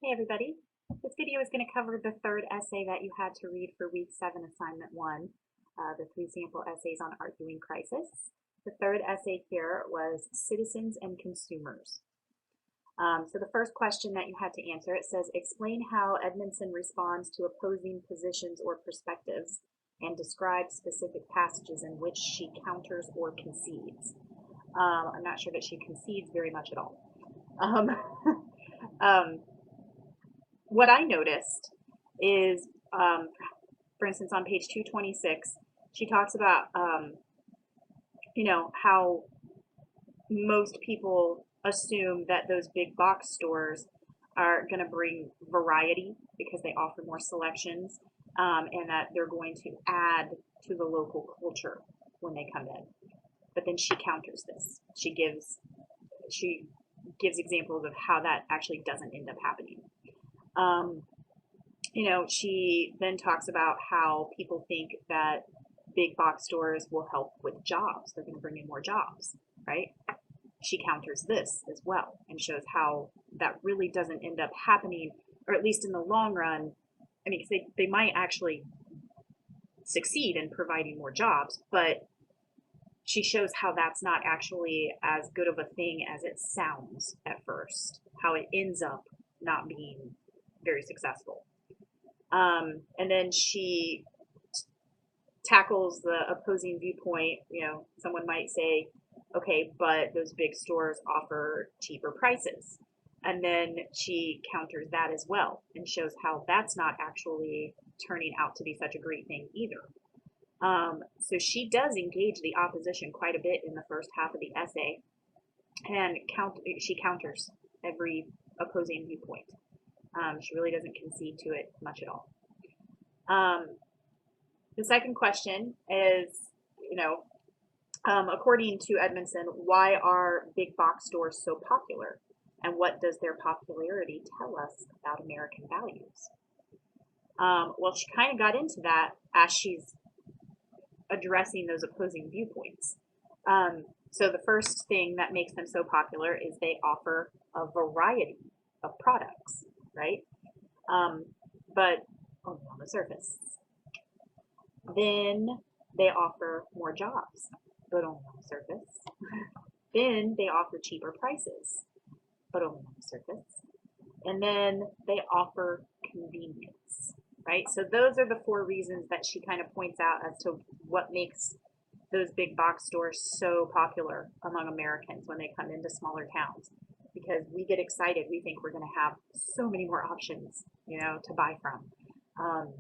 Hey everybody. This video is going to cover the third essay that you had to read for week 7 assignment 1, the 3 sample essays on arguing crisis. The third essay here was Citizens and Consumers. So the first question that you had to answer, it says, explain how Edmondson responds to opposing positions or perspectives and describe specific passages in which she counters or concedes. I'm not sure that she concedes very much at all. Um, um, what I noticed is, for instance, on page 226, she talks about, how most people assume that those big box stores are going to bring variety because they offer more selections, and that they're going to add to the local culture when they come in. But then she counters this. She gives examples of how that actually doesn't end up happening. She then talks about how people think that big box stores will help with jobs. They're going to bring in more jobs, right? She counters this as well and shows how that really doesn't end up happening, or at least in the long run. I mean, they might actually succeed in providing more jobs, but she shows how that's not actually as good of a thing as it sounds at first, how it ends up not being very successful. And then she tackles the opposing viewpoint. Someone might say, okay, but those big stores offer cheaper prices. And then she counters that as well and shows how that's not actually turning out to be such a great thing either. So she does engage the opposition quite a bit in the first half of the essay, and she counters every opposing viewpoint. She really doesn't concede to it much at all. The second question is, according to Edmondson, why are big box stores so popular? And what does their popularity tell us about American values? Well, she kind of got into that as she's addressing those opposing viewpoints. So the first thing that makes them so popular is they offer a variety of products, right? But on the surface. Then they offer more jobs, but only on the surface. Then they offer cheaper prices, but only on the surface. And then they offer convenience, right? So those are the 4 reasons that she kind of points out as to what makes those big box stores so popular among Americans when they come into smaller towns. Because we get excited, we think we're going to have so many more options, to buy from.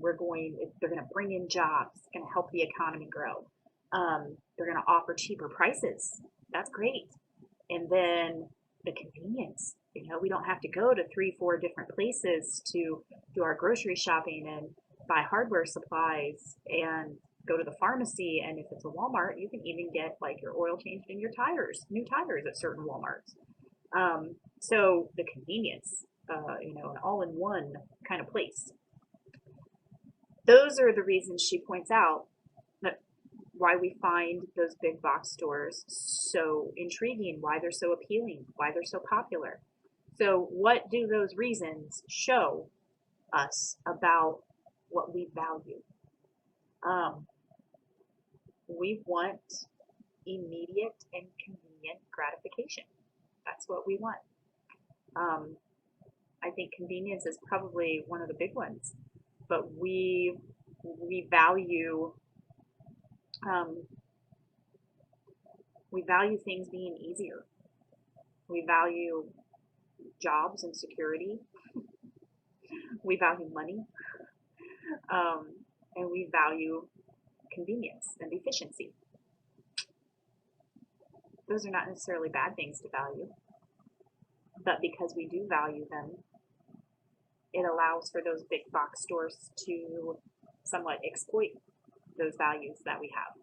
They're going to bring in jobs, it's going to help the economy grow. They're going to offer cheaper prices. That's great. And then the convenience. We don't have to go to 3-4 different places to do our grocery shopping and buy hardware supplies and go to the pharmacy. And if it's a Walmart, you can even get like your oil changed in your tires, new tires at certain Walmarts. So the convenience, an all-in-one kind of place. Those are the reasons she points out that why we find those big box stores so intriguing, why they're so appealing, why they're so popular. So what do those reasons show us about what we value? We want immediate and convenient gratification. That's what we want. I think convenience is probably one of the big ones, but we value things being easier. We value jobs and security. We value money, and we value convenience and efficiency. Those are not necessarily bad things to value, but because we do value them, it allows for those big box stores to somewhat exploit those values that we have.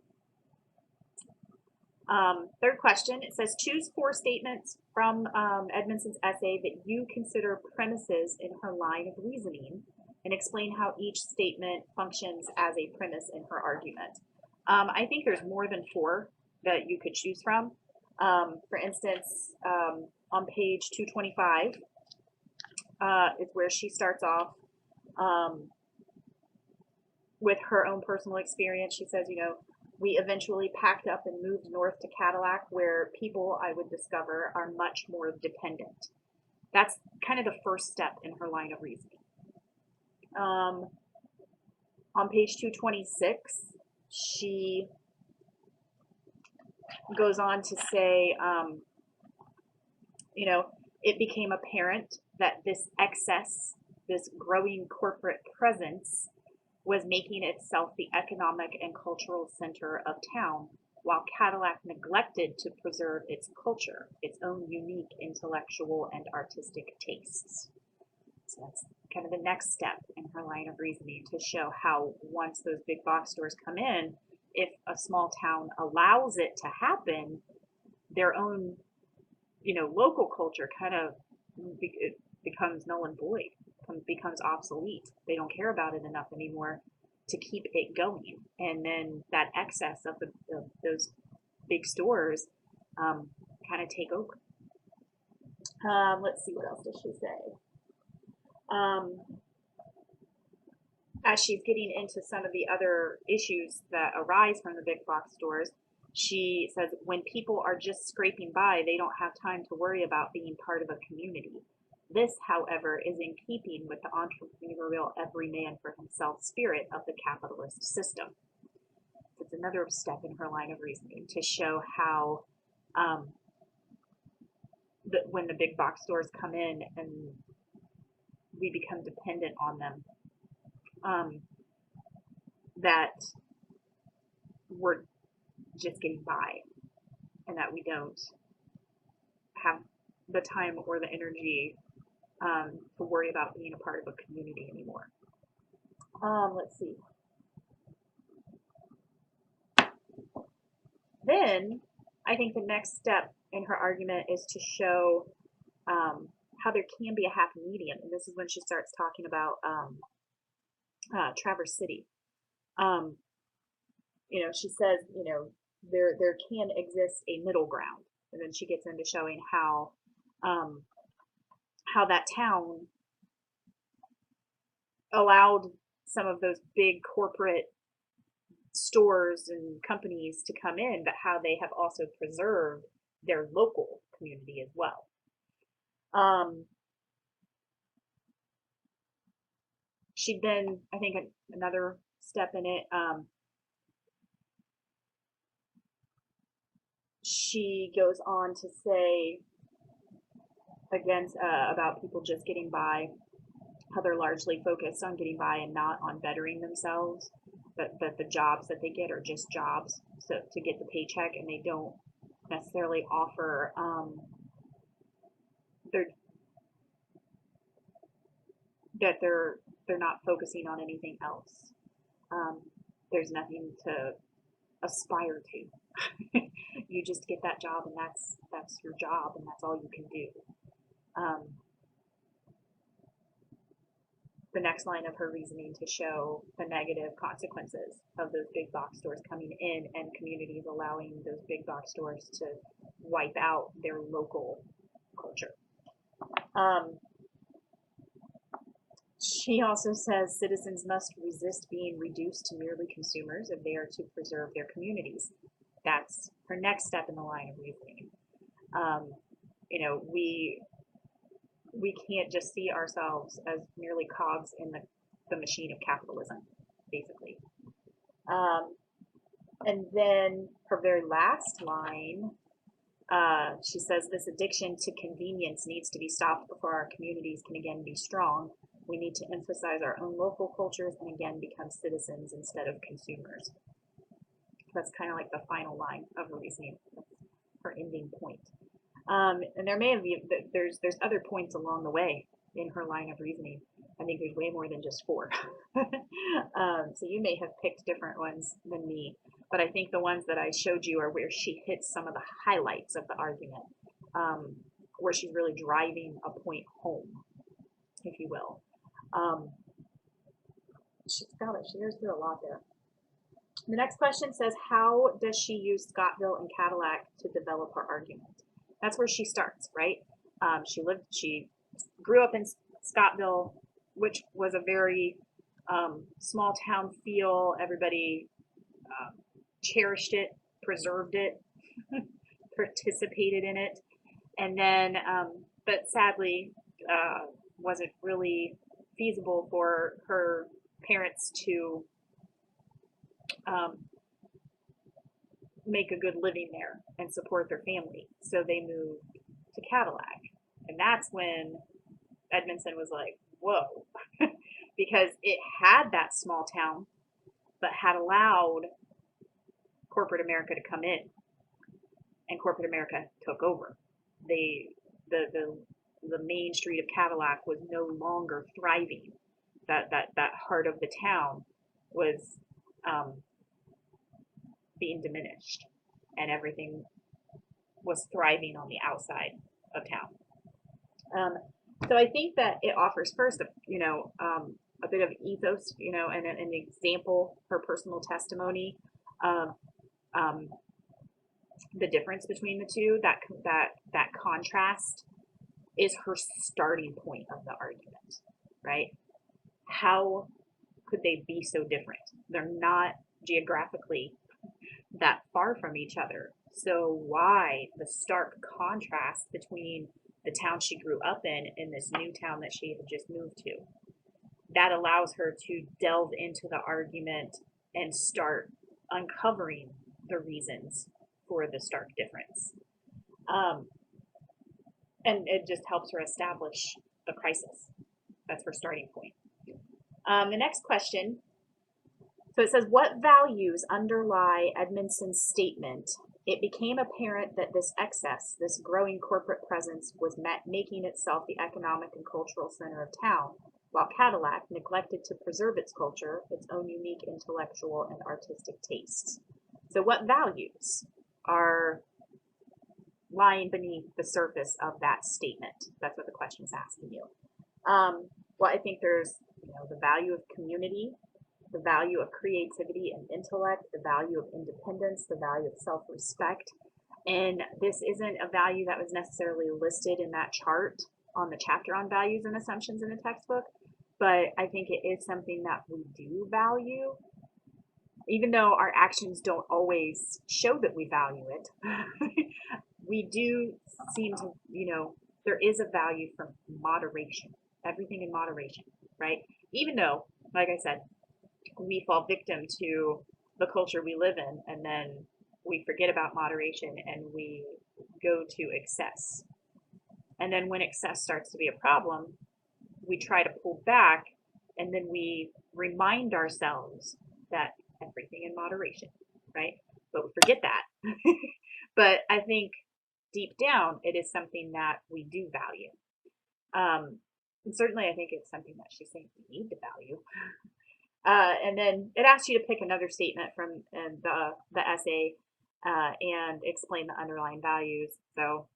Third question, it says, choose 4 statements from Edmondson's essay that you consider premises in her line of reasoning and explain how each statement functions as a premise in her argument. I think there's more than 4 that you could choose from. For instance, on page 225, is where she starts off with her own personal experience. She says, we eventually packed up and moved north to Cadillac, where people, I would discover, are much more dependent. That's kind of the first step in her line of reasoning. On page 226, she goes on to say, it became apparent that this excess, this growing corporate presence, was making itself the economic and cultural center of town, while Cadillac neglected to preserve its culture, its own unique intellectual and artistic tastes. So that's kind of the next step in her line of reasoning, to show how once those big box stores come in, if a small town allows it to happen, their own, local culture kind of becomes null and void, becomes obsolete. They don't care about it enough anymore to keep it going. And then that excess of those big stores kind of take over. Let's see, what else does she say? As she's getting into some of the other issues that arise from the big box stores, she says, when people are just scraping by, they don't have time to worry about being part of a community. This, however, is in keeping with the entrepreneurial every man for himself spirit of the capitalist system. It's another step in her line of reasoning to show how when the big box stores come in and we become dependent on them, that we're just getting by, and that we don't have the time or the energy to worry about being a part of a community anymore. Let's see. Then I think the next step in her argument is to show how there can be a happy medium, and this is when she starts talking about Traverse City. She says, there can exist a middle ground, and then she gets into showing how that town allowed some of those big corporate stores and companies to come in, but how they have also preserved their local community as well. She then, I think another step in it, she goes on to say, again, about people just getting by, how they're largely focused on getting by and not on bettering themselves, but the jobs that they get are just jobs, so to get the paycheck, and they don't necessarily offer they're not focusing on anything else. There's nothing to aspire to. You just get that job, and that's your job, and that's all you can do. The next line of her reasoning to show the negative consequences of those big box stores coming in and communities allowing those big box stores to wipe out their local culture. She also says citizens must resist being reduced to merely consumers if they are to preserve their communities. That's her next step in the line of reasoning. We can't just see ourselves as merely cogs in the machine of capitalism, basically. And then her very last line, she says, this addiction to convenience needs to be stopped before our communities can again be strong. We need to emphasize our own local cultures and again become citizens instead of consumers. That's kind of like the final line of her reasoning, her ending point. And there may have been, there's other points along the way in her line of reasoning. I think there's way more than just 4. So you may have picked different ones than me, but I think the ones that I showed you are where she hits some of the highlights of the argument, where she's really driving a point home, if you will. She goes through a lot there. The next question says, how does she use Scottville and Cadillac to develop her argument? That's where she starts, right? She grew up in Scottville, which was a very small town feel. Everybody cherished it, preserved it, participated in it, and then, but sadly, wasn't really feasible for her parents to um, make a good living there and support their family. So they moved to Cadillac. And that's when Edmondson was like, whoa, because it had that small town, but had allowed corporate America to come in, and corporate America took over. They, the main street of Cadillac was no longer thriving. That heart of the town was being diminished, and everything was thriving on the outside of town. So I think that it offers first, a bit of ethos, and an example, her personal testimony of the difference between the two. That contrast is her starting point of the argument, right? How could they be so different? They're not geographically that far from each other. So why the stark contrast between the town she grew up in and this new town that she had just moved to? That allows her to delve into the argument and start uncovering the reasons for the stark difference. And it just helps her establish the crisis. That's her starting point. The next question, so it says, what values underlie Edmondson's statement? It became apparent that this excess, this growing corporate presence, was making itself the economic and cultural center of town, while Cadillac neglected to preserve its culture, its own unique intellectual and artistic tastes. So what values are lying beneath the surface of that statement? That's what the question is asking you. Well, I think there's the value of community, the value of creativity and intellect, the value of independence, the value of self-respect. And this isn't a value that was necessarily listed in that chart on the chapter on values and assumptions in the textbook, but I think it is something that we do value, even though our actions don't always show that we value it. We do seem to, there is a value for moderation, everything in moderation, right? Even though, like I said, we fall victim to the culture we live in, and then we forget about moderation and we go to excess. And then when excess starts to be a problem, we try to pull back, and then we remind ourselves that everything in moderation, right? But we forget that. But I think deep down, it is something that we do value. And certainly I think it's something that she's saying we need to value. And then it asks you to pick another statement from the essay and explain the underlying values. So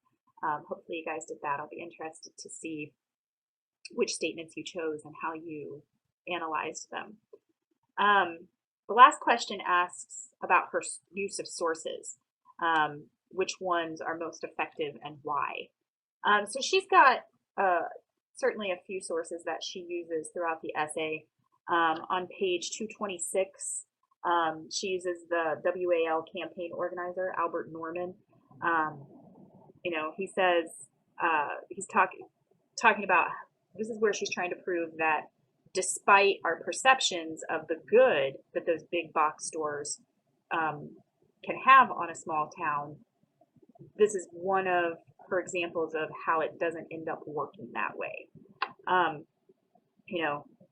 hopefully you guys did that. I'll be interested to see which statements you chose and how you analyzed them. The last question asks about her use of sources, which ones are most effective and why. So she's got certainly a few sources that she uses throughout the essay. On page 226, she uses the WAL campaign organizer, Albert Norman. He says, he's talking about, this is where she's trying to prove that despite our perceptions of the good that those big box stores can have on a small town, this is one of her examples of how it doesn't end up working that way.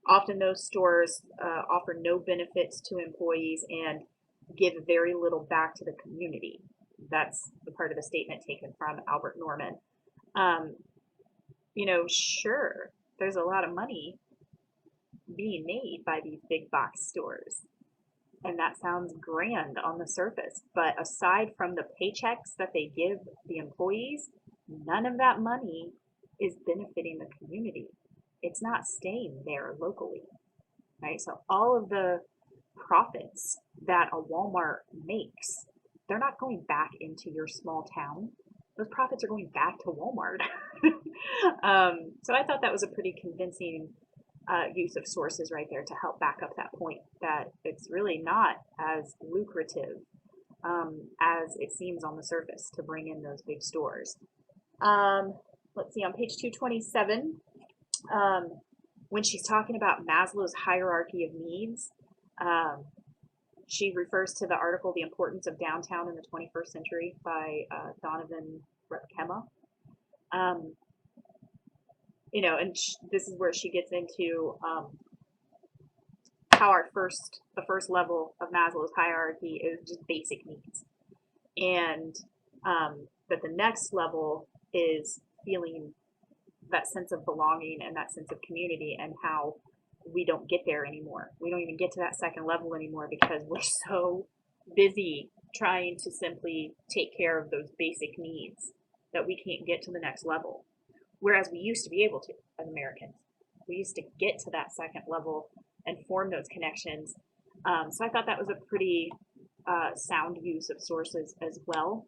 Often those stores offer no benefits to employees and give very little back to the community. That's the part of the statement taken from Albert Norman. Sure, there's a lot of money being made by these big box stores, and that sounds grand on the surface, but aside from the paychecks that they give the employees, none of that money is benefiting the community. It's not staying there locally, right? So all of the profits that a Walmart makes, they're not going back into your small town. those profits are going back to Walmart. So I thought that was a pretty convincing use of sources right there to help back up that point that it's really not as lucrative as it seems on the surface to bring in those big stores. Let's see, on page 227, um, when she's talking about Maslow's hierarchy of needs, um, she refers to the article "The Importance of Downtown in the 21st Century" by Donovan Repkema. Um, and this is where she gets into how the first level of Maslow's hierarchy is just basic needs, and that the next level is feeling that sense of belonging and that sense of community, and how we don't get there anymore. We don't even get to that second level anymore because we're so busy trying to simply take care of those basic needs that we can't get to the next level. Whereas we used to be able to as Americans. We used to get to that second level and form those connections. So I thought that was a pretty sound use of sources as well.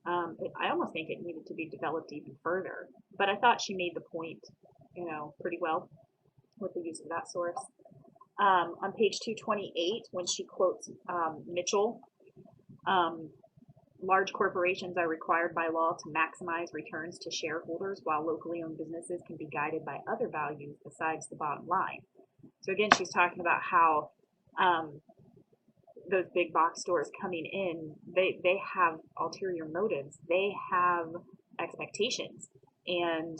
I almost think it needed to be developed even further, but I thought she made the point, pretty well with the use of that source. On page 228, when she quotes Mitchell, large corporations are required by law to maximize returns to shareholders, while locally owned businesses can be guided by other values besides the bottom line. So again, she's talking about how those big box stores coming in, they have ulterior motives. They have expectations, and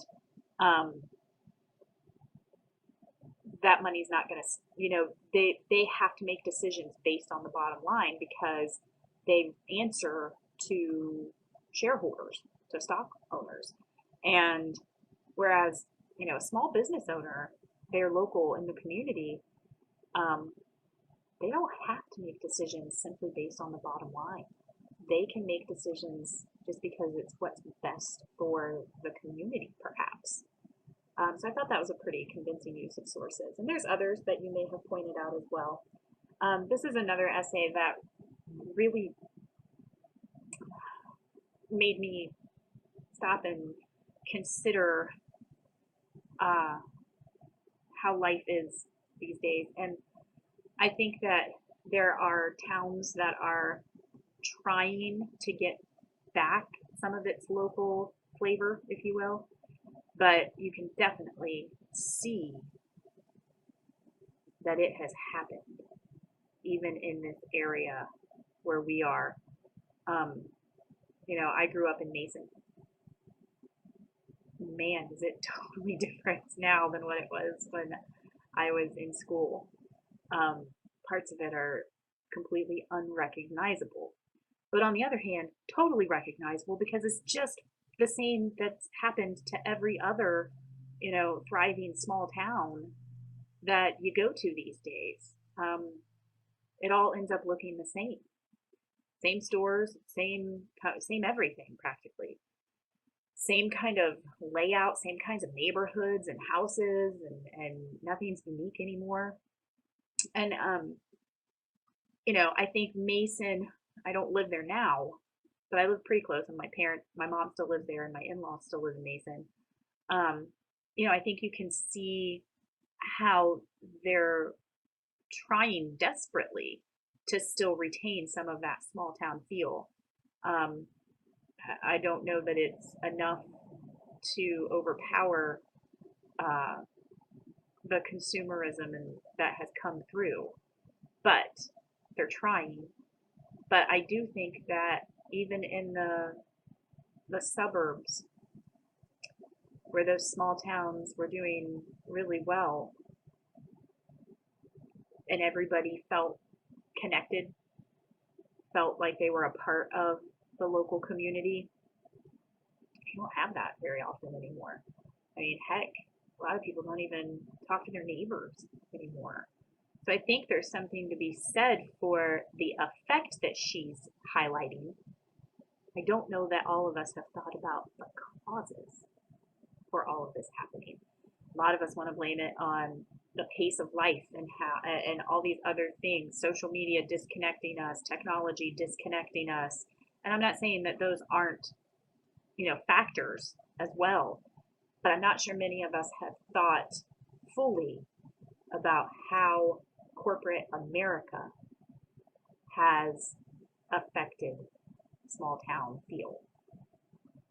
that money's not going to, they have to make decisions based on the bottom line because they answer to shareholders, to stock owners. And whereas, a small business owner, they're local in the community, they don't have to make decisions simply based on the bottom line. They can make decisions just because it's what's best for the community, perhaps. So I thought that was a pretty convincing use of sources. And there's others that you may have pointed out as well. This is another essay that really made me stop and consider how life is these days. And I think that there are towns that are trying to get back some of its local flavor, if you will, but you can definitely see that it has happened, even in this area where we are. I grew up in Mason. Man, is it totally different now than what it was when I was in school. Parts of it are completely unrecognizable. But on the other hand, totally recognizable because it's just the same that's happened to every other, thriving small town that you go to these days. It all ends up looking the same. Same stores, same everything practically. Same kind of layout, same kinds of neighborhoods and houses, and nothing's unique anymore. And I think Mason, I don't live there now, but I live pretty close, and my mom still lives there, and my in-laws still live in Mason. I think you can see how they're trying desperately to still retain some of that small town feel. I don't know that it's enough to overpower the consumerism that has come through, but they're trying. But I do think that even in the suburbs, where those small towns were doing really well, and everybody felt connected, felt like they were a part of the local community, you don't have that very often anymore. I mean, heck, a lot of people don't even talk to their neighbors anymore. So I think there's something to be said for the effect that she's highlighting. I don't know that all of us have thought about the causes for all of this happening. A lot of us want to blame it on the pace of life and all these other things, social media disconnecting us, technology disconnecting us. And I'm not saying that those aren't, factors as well. But I'm not sure many of us have thought fully about how corporate America has affected small town feel.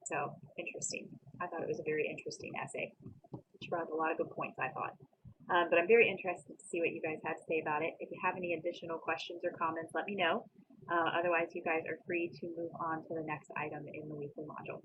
So interesting. I thought it was a very interesting essay. She brought up a lot of good points, I thought. But I'm very interested to see what you guys have to say about it. If you have any additional questions or comments, let me know. Otherwise, you guys are free to move on to the next item in the weekly module.